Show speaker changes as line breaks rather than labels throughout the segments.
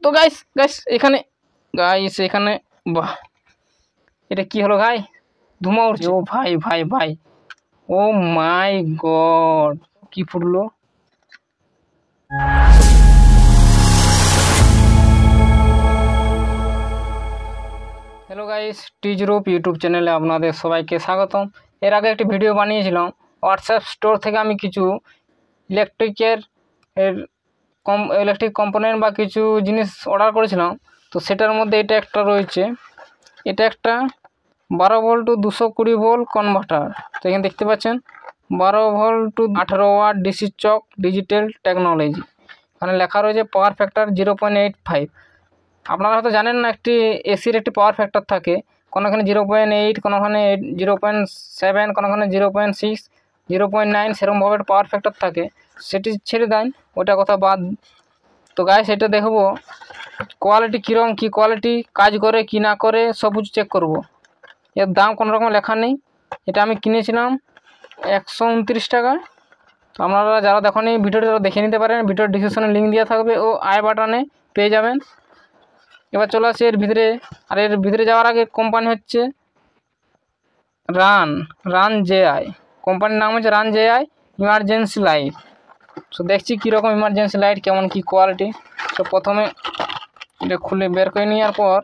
তো guys guys এখানে বাহ, এটা কি হলো ভাই? ধোঁয়া উঠছে। ও ভাই ভাই ভাই, ও মাই গড, কি ফুটলো! হ্যালো গাইস, টিজরূপ ইউটিউব চ্যানেলে আপনাদের সবাইকে স্বাগতম। এর আগে একটি ভিডিও বানিয়েছিলাম হোয়াটসঅ্যাপ স্টোর থেকে আমি কিছু ইলেকট্রিক কম্পোনেন্ট বা কিছু জিনিস অর্ডার করেছিলাম। তো সেটার মধ্যে এটা একটা রয়েছে, এটা একটা 12 ভোল্ট টু 220 ভোল্ট কনভার্টার। তো এখানে দেখতে পাচ্ছেন 12 ভোল্ট টু 18 ওয়াট ডিসি চক ডিজিটাল টেকনোলজি। এখানে লেখা রয়েছে পাওয়ার ফ্যাক্টর 0.85। আপনারা হয়তো জানেন না, একটি এসির একটি পাওয়ার ফ্যাক্টর থাকে, কোনোখানে 0.8, কোনোখানে 0.7, কোনোখানে 0.6, 0.9, সেরকমভাবে পাওয়ার ফ্যাক্টর থাকে। সেটি ছেড়ে দেন, ওটা কথা বাদ। তো গাইস এটা দেখবো কোয়ালিটি কীরকম, কী কোয়ালিটি, কাজ করে কি না করে সব কিছু চেক করব। এর দাম কোনো রকম লেখা নেই। এটা আমি কিনেছিলাম 129 টাকা। তো আপনারা যারা দেখেন এই ভিডিওটা তারা দেখে নিতে পারেন, ভিডিওর ডিসক্রিপশনে লিঙ্ক দেওয়া থাকবে ও আই বাটনে পেয়ে যাবেন। এবার চলে আসছে এর ভিতরে। আর এর ভিতরে যাওয়ার আগে কোম্পানি হচ্ছে রান জেআই, কোম্পানির নাম হচ্ছে রান জেআই ইমার্জেন্সি লাইট। তো দেখছি কীরকম ইমার্জেন্সি লাইট, কেমন কি কোয়ালিটি। তো প্রথমে এটা খুলে বের করে নেওয়ার পর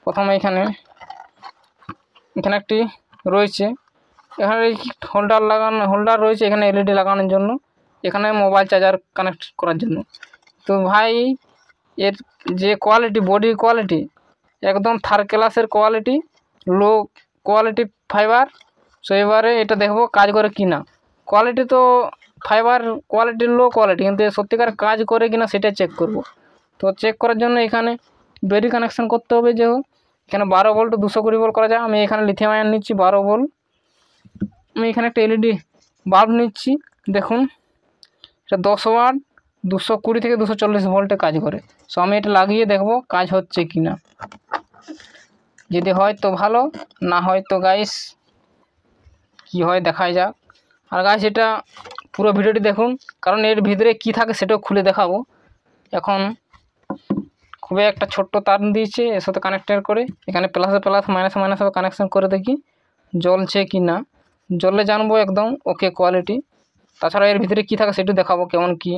প্রথমে এখানে একটি রয়েছে, এখানে হোল্ডার রয়েছে, এখানে এলইডি লাগানোর জন্য, এখানে মোবাইল চার্জার কানেক্ট করার জন্য। তো ভাই এর যে কোয়ালিটি, বডি কোয়ালিটি একদম থার্ড ক্লাসের quality, low quality fibre. So এবারে এটা দেখবো কাজ করে কি না। কোয়ালিটি তো ফাইবার কোয়ালিটি লো কোয়ালিটি, কিন্তু সত্যিকার কাজ করে কিনা সেটা চেক করব। তো চেক করার জন্য এখানে ব্যাটারি কানেকশান করতে হবে। যে এখানে 12 ভোল্ট 220 ভোল্ট করা যায়। আমি এখানে লিথিয়াম আয়ন নিচ্ছি 12 ভোল্ট। আমি এখানে একটা এলইডি বাল্ব নিচ্ছি, দেখুন এটা 10 ওয়াট 220 থেকে 240 ভোল্টে কাজ করে। সো আমি এটা লাগিয়ে দেখব কাজ হচ্ছে কি না। যদি হয় তো ভালো, না হয় তো গাইস কি হয় দেখাই যাক। আর গাইস এটা পুরো ভিডিওটি দেখুন, কারণ এর ভিতরে কি থাকে সেটাও খুলে দেখাবো। এখন খুবই একটা ছোট্ট তার দিয়েছে, এর সাথে কানেক্টেড করে এখানে প্লাস মাইনাসে কানেকশান করে দেখি জ্বলছে কি না। জ্বললে জানবো একদম ওকে কোয়ালিটি। তাছাড়া এর ভিতরে কী থাকে সেটা দেখাবো, কেমন কি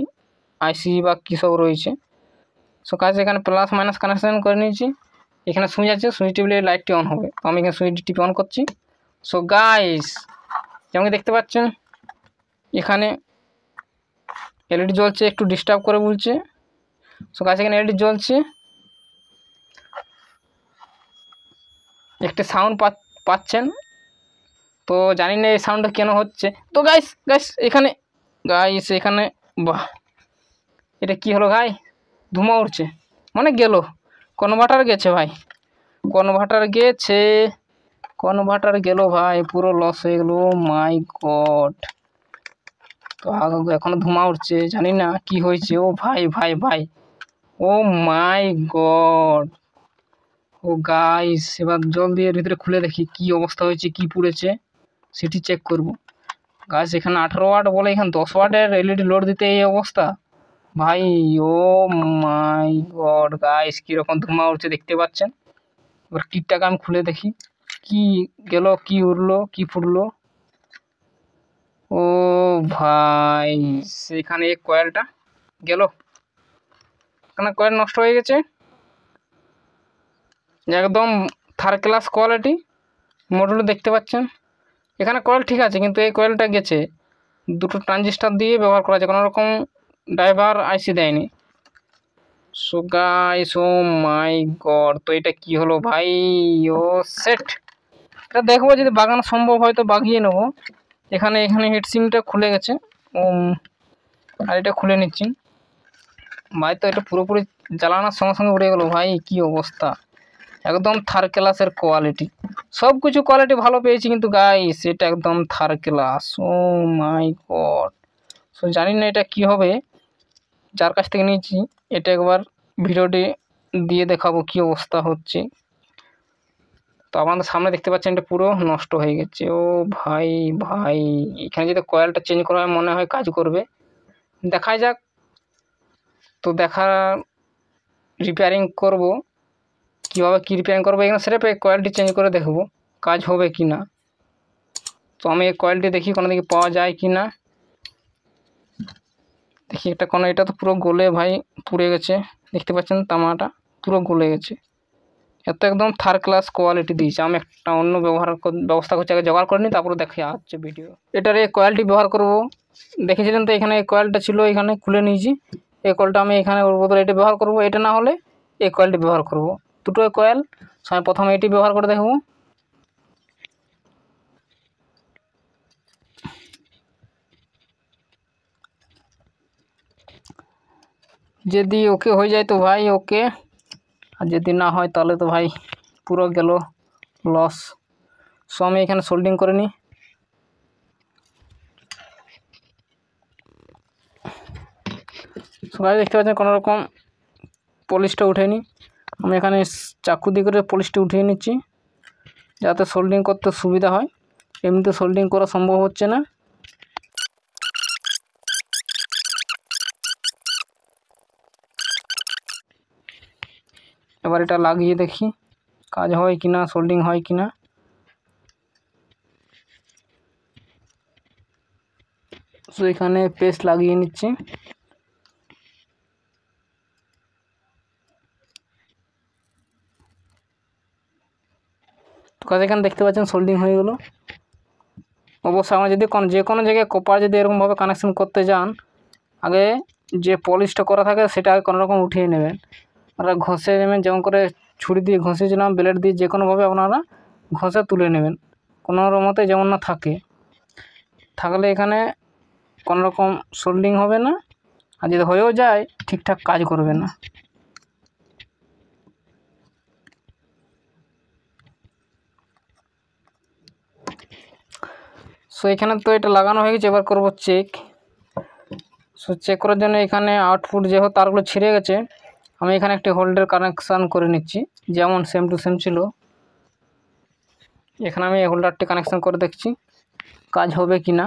আইসি বা কী সব রয়েছে। সো কাজ এখানে প্লাস মাইনাস কানেকশান করে নিয়েছি। এখানে সুইচ আছে, সুইচ টিপলে লাইটটি অন হবে। তো আমি এখানে সুইচ টিপে অন করছি। সো গাইস যেমন দেখতে পাচ্ছেন এখানে এলইডি জ্বলছে, একটু ডিস্টার্ব করে বলছে। সো গাইস এখানে এলইডি জ্বলছে, একটি সাউন্ড পাচ্ছেন। তো জানি না এই সাউন্ডটা কেন হচ্ছে। তো গাইস এখানে বাহ, এটা কি হলো ভাই? ধোঁয়া উঠছে, মানে গেল কনভার্টার গেছে ভাই, কনভার্টার গেল ভাই, পুরো লস হয়ে গেল। মাই গড। তো এখনো ধোঁয়া উঠছে, জানি না কি হয়েছে। ও ভাই ভাই ভাই, ও মাই গড। ও গাইস এবার জল দিয়ে এর ভিতরে খুলে দেখি কি অবস্থা হয়েছে, কি পুড়েছে সেটি চেক করব। গাইস এখানে 18 ওয়াট বলে, এখানে 10 ওয়াটের এলইডি লোড দিতে এই অবস্থা ভাই। ও মাই গড গাইস, কীরকম ধোঁয়া উঠছে দেখতে পাচ্ছেন। এবার কিটটাকে আমি খুলে দেখি কি গেল, কি উড়লো, কি ফুটলো। ও ভাই সেখানে এই কয়েলটা গেল, এখানে কয়েল নষ্ট হয়ে গেছে। একদম থার্ড ক্লাস কোয়ালিটি মডেল দেখতে পাচ্ছেন। এখানে কয়েল ঠিক আছে, কিন্তু এই কয়েলটা গেছে। দুটো ট্রানজিস্টার দিয়ে ব্যবহার করা যায়, কোনো রকম ড্রাইভার আইসি দেয়নি। সো গাইস ও মাই গড, তো এটা কি হলো ভাই? ও সেট, এটা দেখবো যদি বাগানো সম্ভব হয় তো বাগিয়ে নেবো। এখানে হিটসিংটা খুলে গেছে। আর এটা খুলে নিচ্ছি ভাই। তো এটা পুরোপুরি জ্বালানোর সঙ্গে সঙ্গে উড়ে গেলো ভাই, কি অবস্থা। একদম থার্ড ক্লাসের কোয়ালিটি, সব কিছু কোয়ালিটি ভালো পেয়েছি, কিন্তু গাইস এটা একদম থার্ড ক্লাস। ও মাই গড। সো জানি না এটা কি হবে, যার কাছ থেকে নিয়েছি এটা একবার ভিডিওটি দিয়ে দেখাবো কি অবস্থা হচ্ছে। তো আমাদের সামনে দেখতে পাচ্ছেন এটা পুরো নষ্ট হয়ে গেছে। ও ভাই ভাই, এখানে যদি কয়েলটা চেঞ্জ করা হয় মনে হয় কাজ করবে, দেখা যাক। তো দেখার রিপেয়ারিং করব, কীভাবে কী রিপেয়ারিং করবো এখানে সেটা কোয়ালিটি চেঞ্জ করে দেখব কাজ হবে কি না। তো আমি এই কোয়ালিটি দেখি কোনো দিকে পাওয়া যায় কি না। দেখি একটা কোনো, এটা তো পুরো গলে ভাই পুড়ে গেছে, দেখতে পাচ্ছেন তামাটা পুরো গলে গেছে। এত একদম থার্ড ক্লাস কোয়ালিটি দিয়েছে। আমি একটা অন্য ব্যবস্থা করছি, আগে জোগাড় করে নিই তারপরে দেখে আসছে ভিডিও। এটার এই কোয়ালিটি ব্যবহার করব। দেখেছিলেন তো এখানে এই কোয়ালিটা ছিল, এখানে খুলে নিয়েছি। এই কয়েলটা আমি এখানে ওর বদলে এটা ব্যবহার করব, এটা না হলে এই কয়েলটি ব্যবহার করব। দুটো কয়েল, আমি প্রথমে এটি ব্যবহার করে দেখব। যদি ওকে হয়ে যায় তো ভাই ওকে, আর যদি না হয় তাহলে তো ভাই পুরো গেল লস। সো আমি এখানে সোল্ডিং করে নিই। সবাই দেখতে পাচ্ছেন কোনো রকম পলিশটা উঠেনি। আমি এখানে চাকু দিয়ে করে পলিশটা উঠিয়ে নিচ্ছি যাতে সোল্ডিং করতে সুবিধা হয়। এমনিতে সোল্ডিং করা সম্ভব হচ্ছে না। এবার এটা লাগিয়ে দেখি কাজ হয় কি না, সোল্ডিং হয় কি না। সো এখানে পেস্ট লাগিয়ে নিচ্ছি। তো কাজ এখানে দেখতে পাচ্ছেন সোল্ডিং হয়ে গেল। অবশ্যই আমরা যদি যে কোনো জায়গায় কপার যদি এরকমভাবে কানেকশন করতে যান, আগে যে পলিশটা করা থাকে সেটা আগে কোনোরকম উঠিয়ে নেবেন। আপনারা ঘষে নেবেন, যেমন করে ছুরি দিয়ে ঘষেছিলাম, ব্লেড দিয়ে যে কোনোভাবে আপনারা ঘষে তুলে নেবেন, কোনো মতে যেমন না থাকে। থাকলে এখানে কোনো রকম সোল্ডিং হবে না, আর যদি হয়েও যায় ঠিকঠাক কাজ করবে না। সো এখানে তো এটা লাগানো হয়ে গেছে, এবার করব চেক। সো চেক করার জন্য এখানে আউটপুট যেহেতু তারগুলো ছিঁড়ে গেছে, আমি এখানে একটি হোল্ডার কানেকশান করে নিচ্ছি, যেমন সেম টু সেম ছিল। এখানে আমি এই হোল্ডারটি কানেকশান করে দেখছি কাজ হবে কি না।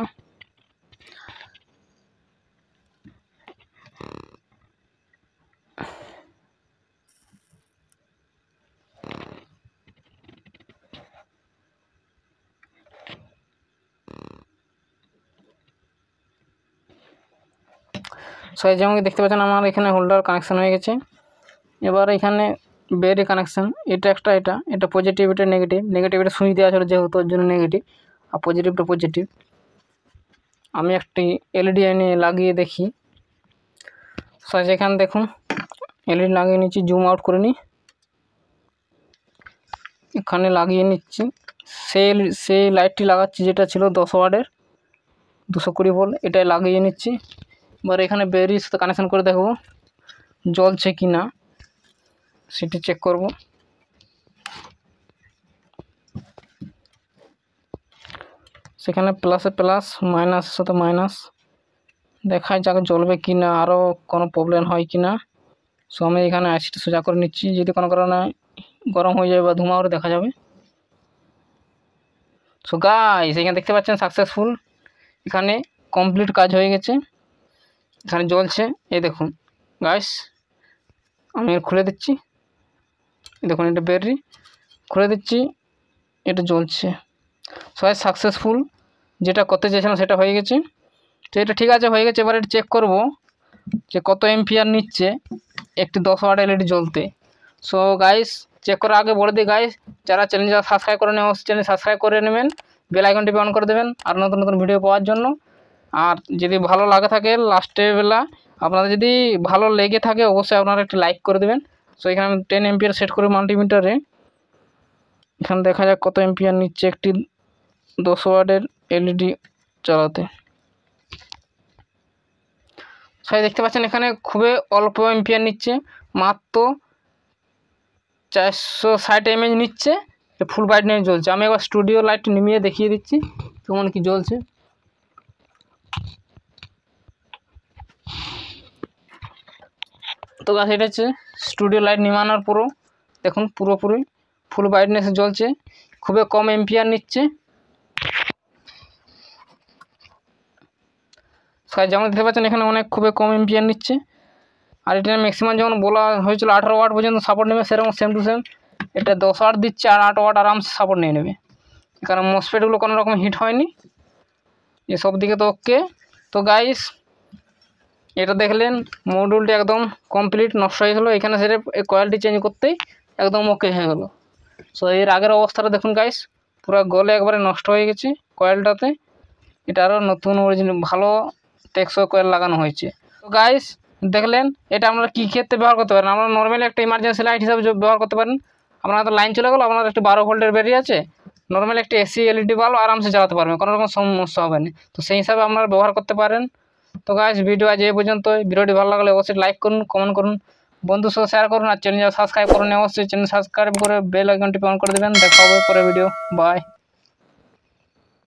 সো যেমন দেখতে পাচ্ছেন আমার এখানে হোল্ডার কানেকশান হয়ে গেছে। এবার এখানে বেরি কানেকশান, এটা একটা, এটা পজিটিভ, এটা নেগেটিভ। নেগেটিভ এটা সুইচ দেওয়া ছিল যেহেতু ওর জন্য নেগেটিভ, আর পজিটিভটা পজিটিভ। আমি একটি এলইডি এনে লাগিয়ে দেখি। সো যেখানে দেখুন এলইডি লাগিয়ে নিচ্ছি, জুম আউট করে নিই, এখানে লাগিয়ে নিচ্ছি। সেই লাইটটি লাগাচ্ছি যেটা ছিল 10 ওয়াটের 220 ভোল্ট, এটাই লাগিয়ে নিচ্ছি। এবার এখানে বেরির সাথে কানেকশান করে দেখব জ্বলছে কি না, সেটি চেক করব। সেখানে প্লাসে প্লাস, মাইনাসের সাথে মাইনাস, দেখায় যাকে জ্বলবে কি না, আরও কোনো প্রবলেম হয় কি না। সো আমি এখানে আইসিটা সোজা করে নিচ্ছি, যদি কোনো কারণে গরম হয়ে যাবে বা ধোঁয়া করে দেখা যাবে। সো গাইস এখানে দেখতে পাচ্ছেন সাকসেসফুল, এখানে কমপ্লিট কাজ হয়ে গেছে, এখানে জ্বলছে। এই দেখুন গাইস, আমি খুলে দিচ্ছি, দেখুন এটা ব্যাটারি খুলে দিচ্ছি, এটা জ্বলছে। সবাই সাকসেসফুল, যেটা করতে চেয়েছিলাম সেটা হয়ে গেছে। তো এটা ঠিক আছে, হয়ে গেছে। এবার এটা চেক করব যে কত এম্পিয়ার নিচ্ছে একটি 10 ওয়াট এলইডি জ্বলতে। সো গাইস চেক করার আগে বলে দিই গাইস, যারা চ্যানেলটা সাবস্ক্রাইব করে নেবেন চ্যানেল সাবস্ক্রাইব করে নেবেন, বেল আইকনটি অন করে দেবেন আর নতুন নতুন ভিডিও পাওয়ার জন্য। আর যদি ভালো লাগে থাকে লাস্টের বেলা, আপনাদের যদি ভালো লেগে থাকে অবশ্যই আপনারা একটি লাইক করে দেবেন। সো এখানে আমি 10 এম্পিয়ার সেট করি মাল্টিমিটারে, এখানে দেখা যাক কত এম্পিয়ার নিচ্ছে একটি 10 ওয়াটের এলইডি চালাতে। সবাই দেখতে পাচ্ছেন এখানে খুবই অল্প এম্পিয়ার নিচ্ছে, মাত্র 460 mAh নিচ্ছে, ফুল ব্রাইটনেস জ্বলছে। আমি একবার স্টুডিও লাইট নিমিয়ে দেখিয়ে দিচ্ছি কেমন কি জ্বলছে। তো গাছ এটা হচ্ছে স্টুডিও লাইট নিমানোর পরও দেখুন পুরোপুরি ফুল ব্রাইটনেস জ্বলছে, খুবই কম এম্পিয়ার নিচ্ছে। যেমন দেখতে পাচ্ছেন এখানে খুবই কম এম্পিয়ার নিচ্ছে। আর এটা ম্যাক্সিমাম যেমন বলা হয়েছিল 18 ওয়াট পর্যন্ত সাপোর্ট নেবে, সেরকম সেম টু সেম এটা 10 ওয়াট দিচ্ছে আর 8 ওয়াট আরামসে সাপোর্ট নিয়ে নেবে, কারণ মসফেটগুলো কোনো রকম হিট হয়নি, এসব দিকে তো ওকে। তো গাইস এটা দেখলেন মডিউলটি একদম কমপ্লিট নষ্ট হয়ে গেলো, এখানে সেটা কয়েলটি চেঞ্জ করতেই একদম ওকে হয়ে গেলো। সো এর আগের অবস্থাটা দেখুন গাইস, পুরো গলে একবারে নষ্ট হয়ে গেছে কয়েলটাতে, এটা আরও নতুন অরিজিনাল ভালো টেকসই কয়েল লাগানো হয়েছে। তো গাইস দেখলেন এটা আপনারা কী ক্ষেত্রে ব্যবহার করতে পারেন, আমরা নর্মালি একটা ইমার্জেন্সি লাইট হিসাবে ব্যবহার করতে পারেন। আপনার তো লাইন চলে গেলো, আপনার একটু 12 ভোল্টের ব্যাটারি আছে, নর্মালি একটা এসি এলইডি বাল্ব আরামসে চালাতে পারবেন, কোনো রকম সমস্যা হবে না। তো সেই হিসাবে আপনারা ব্যবহার করতে পারেন। তো গাইস ভিডিও আজ এই পর্যন্ত, ভিডিওটি ভালো লাগলে অবশ্যই লাইক করুন, কমেন্ট করুন, বন্ধুর সাথে শেয়ার করুন, আর চ্যানেল সাবস্ক্রাইব করুন, অবশ্যই চ্যানেল সাবস্ক্রাইব করে বেল আইকনটি অন করে দেবেন। দেখা হবে পরে ভিডিও, বাই।